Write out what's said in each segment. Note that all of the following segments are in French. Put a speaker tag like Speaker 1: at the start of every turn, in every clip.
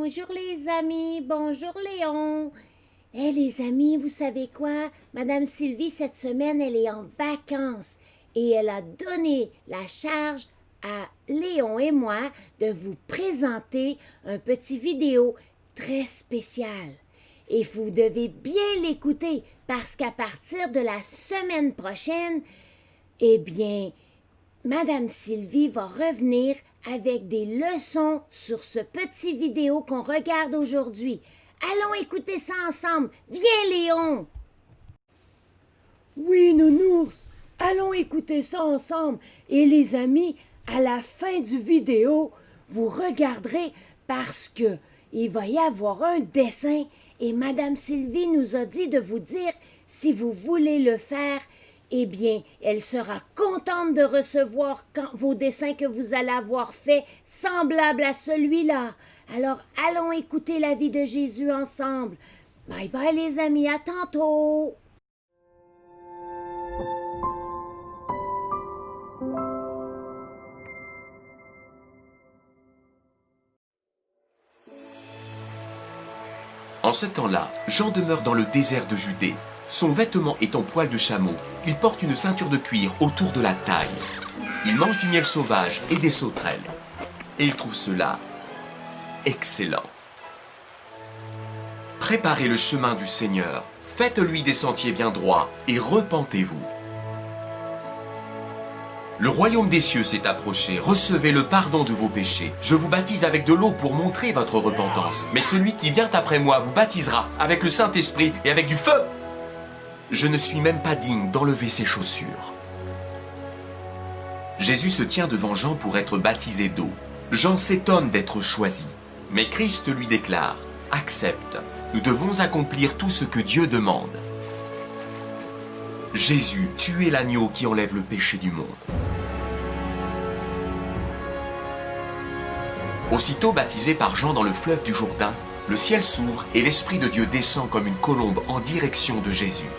Speaker 1: Bonjour les amis, bonjour Léon. Eh les amis, vous savez quoi? Madame Sylvie, cette semaine, elle est en vacances et elle a donné la charge à Léon et moi de vous présenter un petit vidéo très spécial. Et vous devez bien l'écouter parce qu'à partir de la semaine prochaine, eh bien, Madame Sylvie va revenir avec des leçons sur ce petit vidéo qu'on regarde aujourd'hui. Allons écouter ça ensemble. Viens, Léon! Oui, Nounours, allons écouter ça ensemble. Et les amis, à la fin du vidéo, vous regarderez parce que il va y avoir un dessin et Madame Sylvie nous a dit de vous dire si vous voulez le faire. Eh bien, elle sera contente de recevoir vos dessins que vous allez avoir faits semblables à celui-là. Alors, allons écouter la vie de Jésus ensemble. Bye bye les amis, à tantôt!
Speaker 2: En ce temps-là, Jean demeure dans le désert de Judée. Son vêtement est en poil de chameau. Il porte une ceinture de cuir autour de la taille. Il mange du miel sauvage et des sauterelles. Et il trouve cela excellent. Préparez le chemin du Seigneur. Faites-lui des sentiers bien droits et repentez-vous. Le royaume des cieux s'est approché, recevez le pardon de vos péchés. Je vous baptise avec de l'eau pour montrer votre repentance. Mais celui qui vient après moi vous baptisera avec le Saint-Esprit et avec du feu. Je ne suis même pas digne d'enlever ses chaussures. Jésus se tient devant Jean pour être baptisé d'eau. Jean s'étonne d'être choisi. Mais Christ lui déclare, « Accepte, nous devons accomplir tout ce que Dieu demande. » Jésus, tu es l'agneau qui enlève le péché du monde. Aussitôt baptisé par Jean dans le fleuve du Jourdain, le ciel s'ouvre et l'Esprit de Dieu descend comme une colombe en direction de Jésus.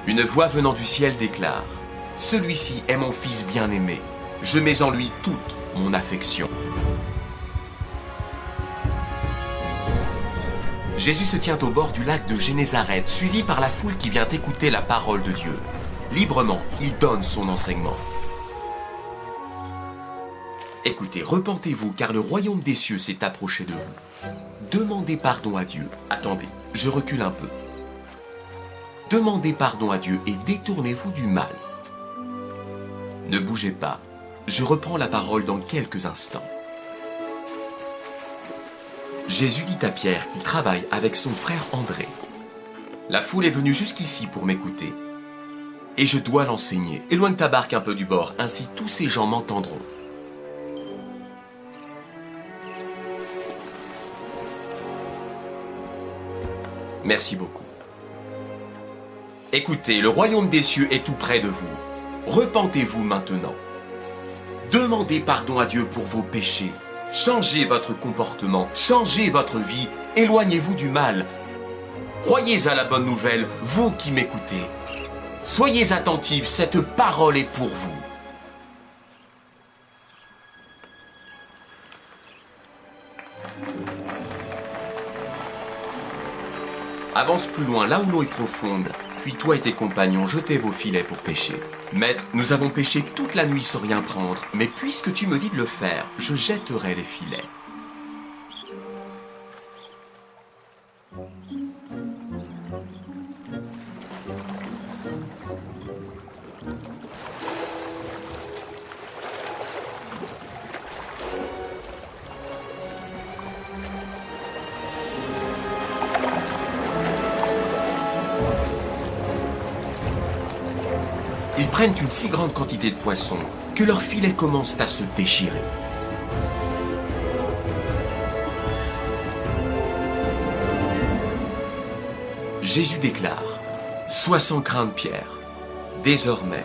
Speaker 2: Une voix venant du ciel déclare, « Celui-ci est mon Fils bien-aimé, je mets en lui toute mon affection. » Jésus se tient au bord du lac de Génézareth, suivi par la foule qui vient écouter la parole de Dieu. Librement, il donne son enseignement. Écoutez, repentez-vous, car le royaume des cieux s'est approché de vous. Demandez pardon à Dieu. Attendez, je recule un peu. Demandez pardon à Dieu et détournez-vous du mal. Ne bougez pas, je reprends la parole dans quelques instants. Jésus dit à Pierre qui travaille avec son frère André, « La foule est venue jusqu'ici pour m'écouter, et je dois l'enseigner. Éloigne ta barque un peu du bord, ainsi tous ces gens m'entendront. » Merci beaucoup. Écoutez, le royaume des cieux est tout près de vous. Repentez-vous maintenant. Demandez pardon à Dieu pour vos péchés. Changez votre comportement, changez votre vie, éloignez-vous du mal. Croyez à la bonne nouvelle, vous qui m'écoutez. Soyez attentifs, cette parole est pour vous. Avance plus loin, là où l'eau est profonde. Puis toi et tes compagnons, jetez vos filets pour pêcher. Maître, nous avons pêché toute la nuit sans rien prendre, mais puisque tu me dis de le faire, je jetterai les filets. Ils prennent une si grande quantité de poissons que leurs filets commencent à se déchirer. Jésus déclare, « Sois sans crainte, Pierre. Désormais,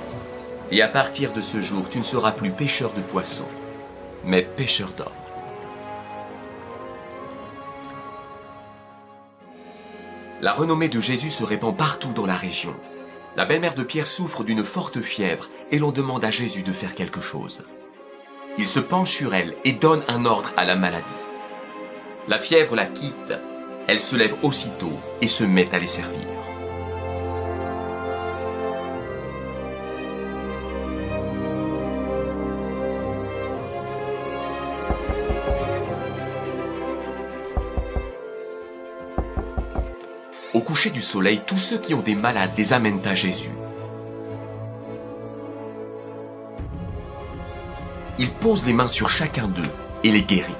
Speaker 2: et à partir de ce jour, tu ne seras plus pêcheur de poissons, mais pêcheur d'hommes. » La renommée de Jésus se répand partout dans la région. La belle-mère de Pierre souffre d'une forte fièvre et l'on demande à Jésus de faire quelque chose. Il se penche sur elle et donne un ordre à la maladie. La fièvre la quitte. Elle se lève aussitôt et se met à les servir. Au coucher du soleil, tous ceux qui ont des malades les amènent à Jésus. Il pose les mains sur chacun d'eux et les guérit.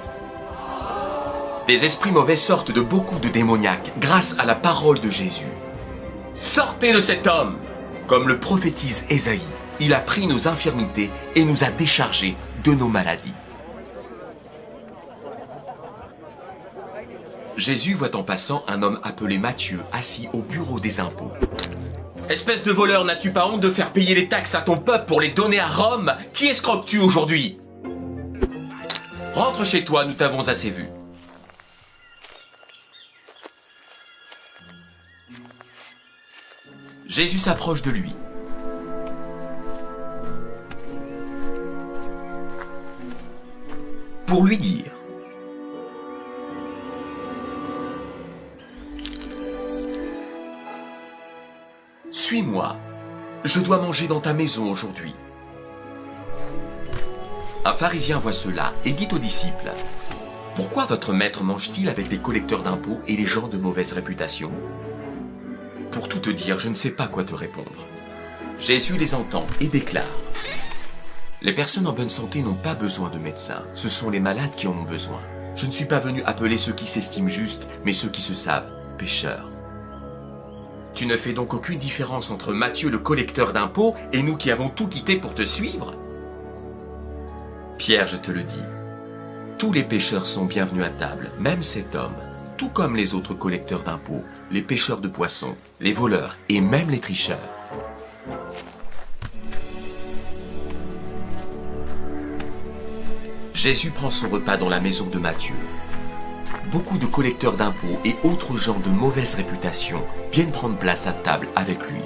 Speaker 2: Des esprits mauvais sortent de beaucoup de démoniaques grâce à la parole de Jésus. Sortez de cet homme! Comme le prophétise Ésaïe, il a pris nos infirmités et nous a déchargés de nos maladies. Jésus voit en passant un homme appelé Matthieu assis au bureau des impôts. « Espèce de voleur, n'as-tu pas honte de faire payer les taxes à ton peuple pour les donner à Rome? Qui escroques-tu aujourd'hui? Rentre chez toi, nous t'avons assez vu. » Jésus s'approche de lui. Pour lui dire: « Suis-moi, je dois manger dans ta maison aujourd'hui. » Un pharisien voit cela et dit aux disciples: « Pourquoi votre maître mange-t-il avec les collecteurs d'impôts et les gens de mauvaise réputation ?» Pour tout te dire, je ne sais pas quoi te répondre. Jésus les entend et déclare: « Les personnes en bonne santé n'ont pas besoin de médecins, ce sont les malades qui en ont besoin. Je ne suis pas venu appeler ceux qui s'estiment justes, mais ceux qui se savent pécheurs. » Tu ne fais donc aucune différence entre Matthieu le collecteur d'impôts et nous qui avons tout quitté pour te suivre? Pierre, je te le dis, tous les pécheurs sont bienvenus à table, même cet homme, tout comme les autres collecteurs d'impôts, les pêcheurs de poissons, les voleurs et même les tricheurs. Jésus prend son repas dans la maison de Matthieu. Beaucoup de collecteurs d'impôts et autres gens de mauvaise réputation viennent prendre place à table avec lui.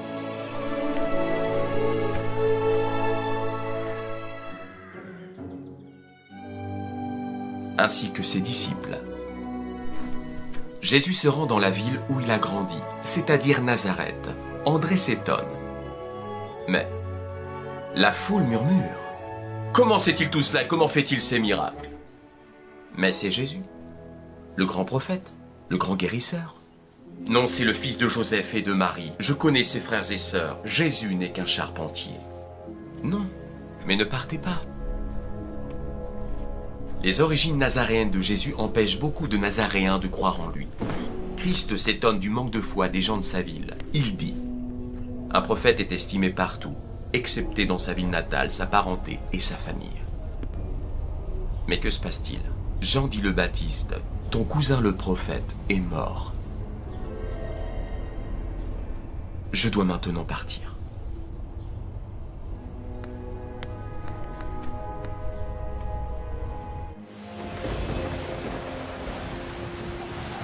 Speaker 2: Ainsi que ses disciples. Jésus se rend dans la ville où il a grandi, c'est-à-dire Nazareth. André s'étonne. Mais la foule murmure. Comment sait-il tout cela? Comment fait-il ces miracles? Mais c'est Jésus, le grand prophète, le grand guérisseur. Non, c'est le fils de Joseph et de Marie. Je connais ses frères et sœurs. Jésus n'est qu'un charpentier. Non, mais ne partez pas. Les origines nazaréennes de Jésus empêchent beaucoup de Nazaréens de croire en lui. Christ s'étonne du manque de foi des gens de sa ville. Il dit: « Un prophète est estimé partout, excepté dans sa ville natale, sa parenté et sa famille. » Mais que se passe-t-il? Jean dit le Baptiste: « Ton cousin le prophète est mort. » Je dois maintenant partir.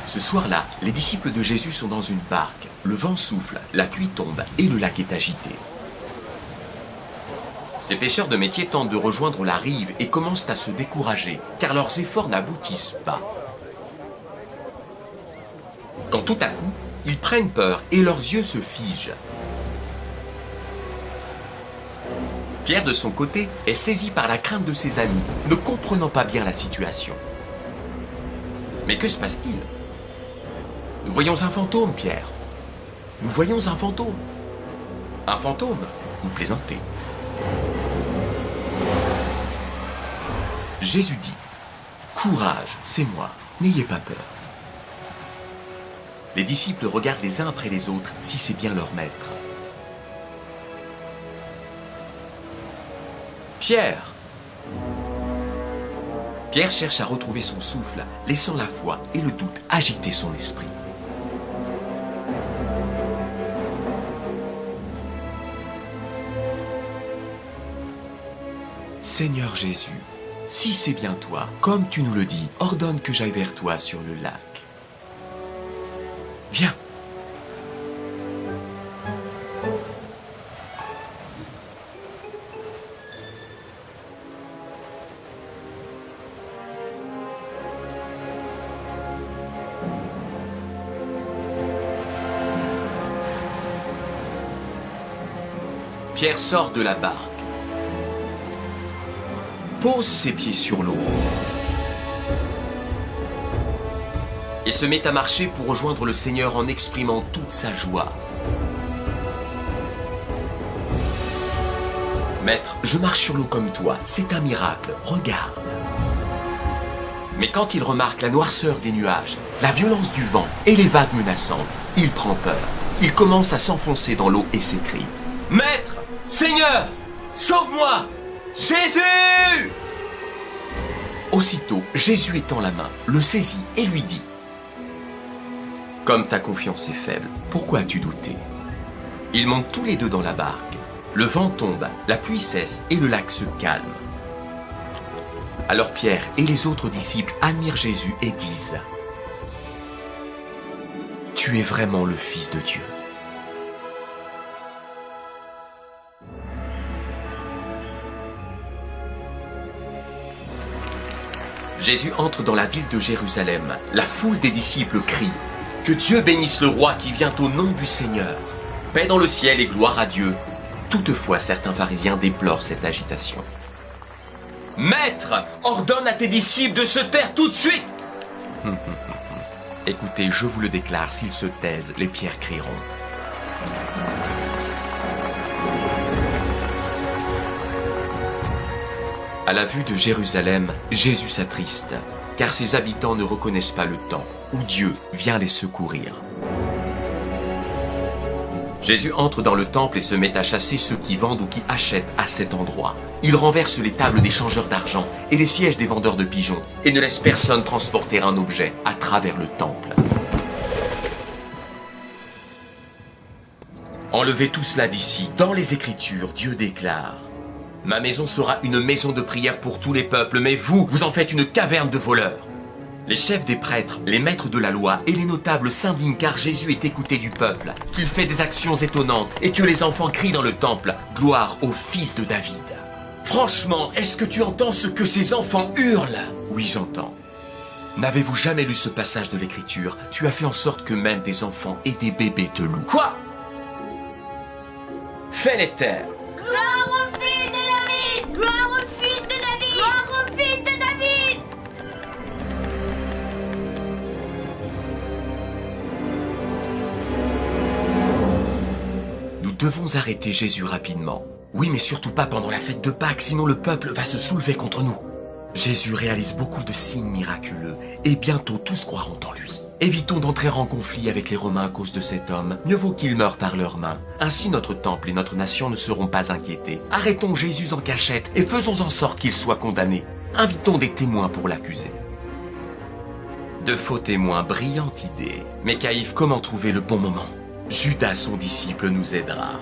Speaker 2: Ce soir-là, les disciples de Jésus sont dans une barque. Le vent souffle, la pluie tombe et le lac est agité. Ces pêcheurs de métier tentent de rejoindre la rive et commencent à se décourager, car leurs efforts n'aboutissent pas. Quand tout à coup, ils prennent peur et leurs yeux se figent. Pierre, de son côté, est saisi par la crainte de ses amis, ne comprenant pas bien la situation. Mais que se passe-t-il? Nous voyons un fantôme, Pierre. Nous voyons un fantôme. Un fantôme? Vous plaisantez. Jésus dit: « Courage, c'est moi, n'ayez pas peur. » Les disciples regardent les uns après les autres si c'est bien leur maître. Pierre! Pierre cherche à retrouver son souffle, laissant la foi et le doute agiter son esprit. Seigneur Jésus, si c'est bien toi, comme tu nous le dis, ordonne que j'aille vers toi sur le lac. Viens. Pierre sort de la barque, pose ses pieds sur l'eau et se met à marcher pour rejoindre le Seigneur en exprimant toute sa joie. Maître, je marche sur l'eau comme toi, c'est un miracle, regarde. Mais quand il remarque la noirceur des nuages, la violence du vent et les vagues menaçantes, il prend peur. Il commence à s'enfoncer dans l'eau et s'écrie: Maître, Seigneur, sauve-moi, Jésus! Aussitôt, Jésus étend la main, le saisit et lui dit: Comme ta confiance est faible, pourquoi as-tu douté? Ils montent tous les deux dans la barque. Le vent tombe, la pluie cesse et le lac se calme. Alors Pierre et les autres disciples admirent Jésus et disent: Tu es vraiment le Fils de Dieu. Jésus entre dans la ville de Jérusalem. La foule des disciples crie: Que Dieu bénisse le roi qui vient au nom du Seigneur. Paix dans le ciel et gloire à Dieu. Toutefois, certains pharisiens déplorent cette agitation. Maître, ordonne à tes disciples de se taire tout de suite. Écoutez, je vous le déclare, s'ils se taisent, les pierres crieront. À la vue de Jérusalem, Jésus s'attriste, car ses habitants ne reconnaissent pas le temps où Dieu vient les secourir. Jésus entre dans le temple et se met à chasser ceux qui vendent ou qui achètent à cet endroit. Il renverse les tables des changeurs d'argent et les sièges des vendeurs de pigeons et ne laisse personne transporter un objet à travers le temple. Enlevez tout cela d'ici. Dans les Écritures, Dieu déclare: Ma maison sera une maison de prière pour tous les peuples, mais vous, vous en faites une caverne de voleurs. Les chefs des prêtres, les maîtres de la loi et les notables s'indignent car Jésus est écouté du peuple, qu'il fait des actions étonnantes et que les enfants crient dans le temple: Gloire au fils de David. Franchement, est-ce que tu entends ce que ces enfants hurlent? Oui, j'entends. N'avez-vous jamais lu ce passage de l'Écriture? Tu as fait en sorte que même des enfants et des bébés te louent. Quoi? Fais-les taire.
Speaker 3: Gloire au fils de David! Gloire au fils de David! Gloire au fils de David!
Speaker 2: Nous devons arrêter Jésus rapidement. Oui, mais surtout pas pendant la fête de Pâques, sinon le peuple va se soulever contre nous. Jésus réalise beaucoup de signes miraculeux, et bientôt tous croiront en lui. Évitons d'entrer en conflit avec les Romains à cause de cet homme. Mieux vaut qu'il meure par leurs mains. Ainsi notre temple et notre nation ne seront pas inquiétés. Arrêtons Jésus en cachette et faisons en sorte qu'il soit condamné. Invitons des témoins pour l'accuser. De faux témoins, brillante idée. Mais Caïphe, comment trouver le bon moment? Judas, son disciple, nous aidera.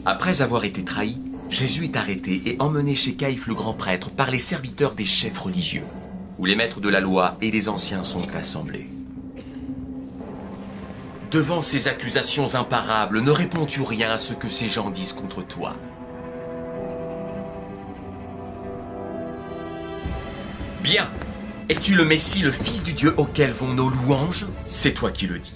Speaker 2: Après avoir été trahi, Jésus est arrêté et emmené chez Caïphe le grand prêtre par les serviteurs des chefs religieux, où les maîtres de la loi et les anciens sont assemblés. Devant ces accusations imparables, ne réponds-tu rien à ce que ces gens disent contre toi? Bien. Es-tu le Messie, le Fils du Dieu auquel vont nos louanges? C'est toi qui le dis.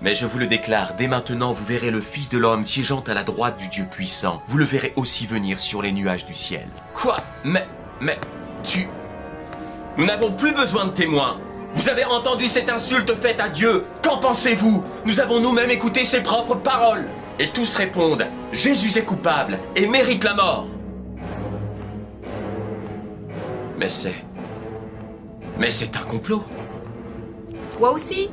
Speaker 2: Mais je vous le déclare, dès maintenant vous verrez le Fils de l'homme siégeant à la droite du Dieu puissant. Vous le verrez aussi venir sur les nuages du ciel. Quoi? Mais, Nous n'avons plus besoin de témoins. Vous avez entendu cette insulte faite à Dieu. Qu'en pensez-vous? Nous avons nous-mêmes écouté ses propres paroles. Et tous répondent: Jésus est coupable et mérite la mort. Mais c'est un complot.
Speaker 4: Toi aussi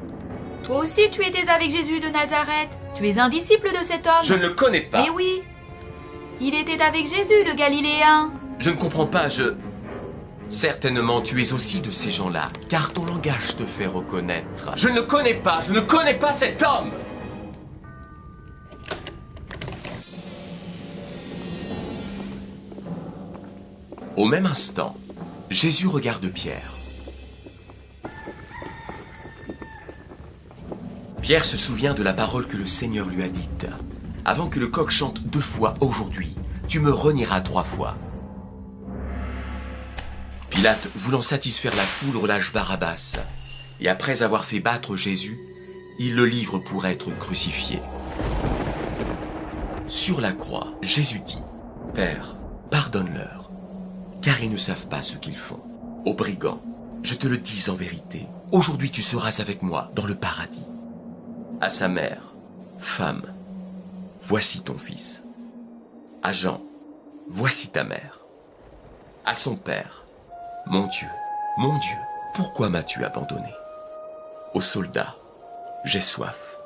Speaker 4: tu étais avec Jésus de Nazareth. Tu es un disciple de cet homme.
Speaker 2: Je ne le connais pas.
Speaker 4: Mais oui, il était avec Jésus le Galiléen.
Speaker 2: Je ne comprends pas, Certainement tu es aussi de ces gens-là, car ton langage te fait reconnaître. Je ne le connais pas, je ne connais pas cet homme. Au même instant, Jésus regarde Pierre. Pierre se souvient de la parole que le Seigneur lui a dite. Avant que le coq chante 2 fois aujourd'hui, tu me renieras 3 fois. Pilate, voulant satisfaire la foule, relâche Barabbas. Et après avoir fait battre Jésus, il le livre pour être crucifié. Sur la croix, Jésus dit, « Père, pardonne-leur, car ils ne savent pas ce qu'ils font. » Ô brigand, je te le dis en vérité, aujourd'hui tu seras avec moi dans le paradis. À sa mère, femme, voici ton fils. À Jean, voici ta mère. À son père, mon Dieu, pourquoi m'as-tu abandonné? Aux soldats, j'ai soif.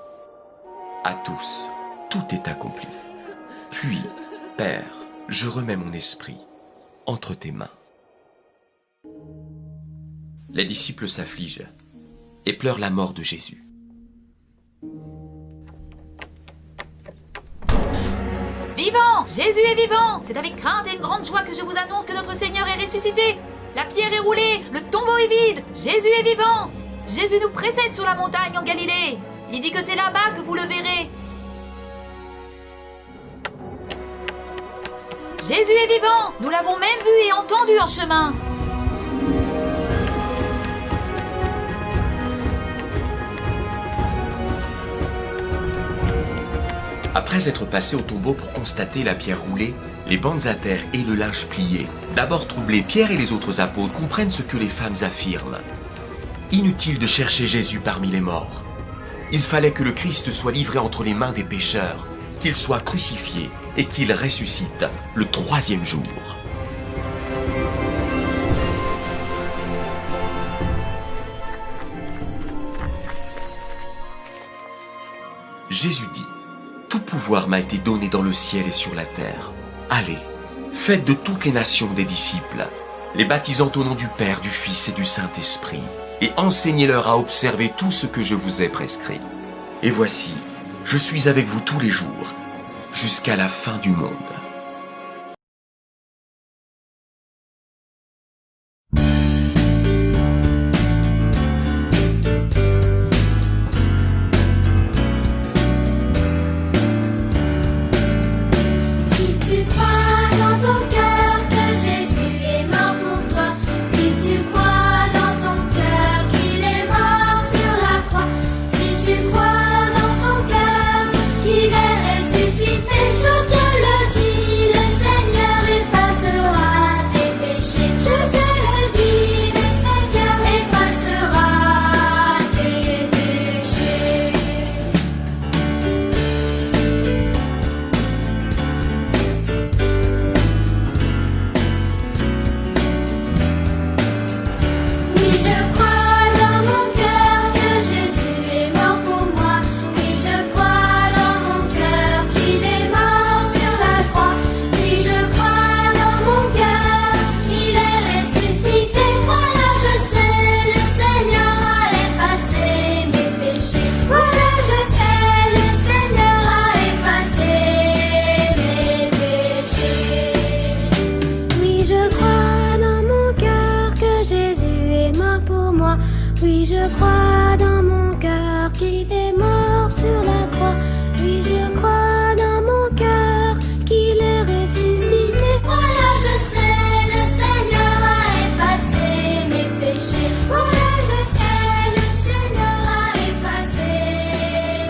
Speaker 2: À tous, tout est accompli. Puis, Père, je remets mon esprit entre tes mains. Les disciples s'affligent et pleurent la mort de Jésus.
Speaker 4: Vivant! Jésus est vivant! C'est avec crainte et une grande joie que je vous annonce que notre Seigneur est ressuscité. La pierre est roulée, le tombeau est vide, Jésus est vivant! Jésus nous précède sur la montagne en Galilée. Il dit que c'est là-bas que vous le verrez. Jésus est vivant! Nous l'avons même vu et entendu en chemin.
Speaker 2: Après être passés au tombeau pour constater la pierre roulée, les bandes à terre et le linge plié, d'abord troublés, Pierre et les autres apôtres comprennent ce que les femmes affirment. Inutile de chercher Jésus parmi les morts. Il fallait que le Christ soit livré entre les mains des pécheurs, qu'il soit crucifié et qu'il ressuscite le 3e jour. Jésus dit, « Tout pouvoir m'a été donné dans le ciel et sur la terre. Allez, faites de toutes les nations des disciples, les baptisant au nom du Père, du Fils et du Saint-Esprit, et enseignez-leur à observer tout ce que je vous ai prescrit. Et voici, je suis avec vous tous les jours, jusqu'à la fin du monde. »
Speaker 5: Oui, je crois dans mon cœur qu'il est mort sur la croix. Oui, je crois dans mon cœur qu'il est ressuscité. Voilà, je sais, le Seigneur a effacé mes péchés. Voilà, je sais, le Seigneur a effacé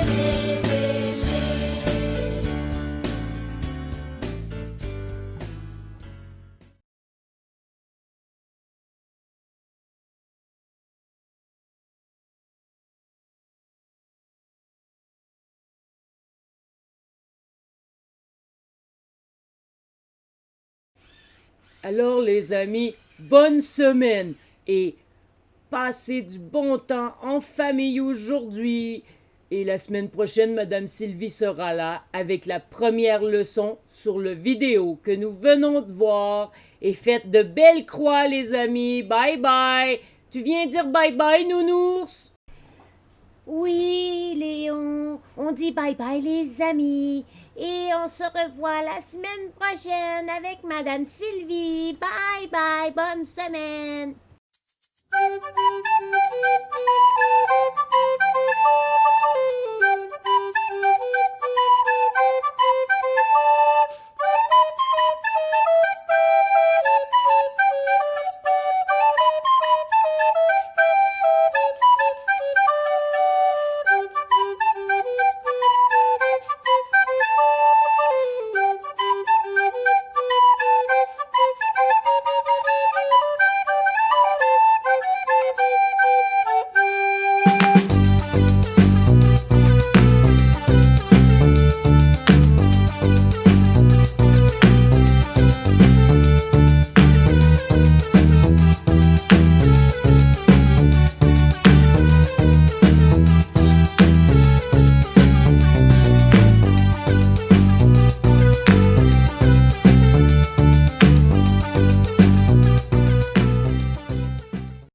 Speaker 5: mes péchés.
Speaker 6: Alors les amis, bonne semaine et passez du bon temps en famille aujourd'hui. Et la semaine prochaine, Madame Sylvie sera là avec la première leçon sur le vidéo que nous venons de voir. Et faites de belles croix les amis. Bye bye. Tu viens dire bye bye nounours?
Speaker 1: Oui, Léon, on dit bye bye les amis. Et on se revoit la semaine prochaine avec Madame Sylvie. Bye bye, bonne semaine.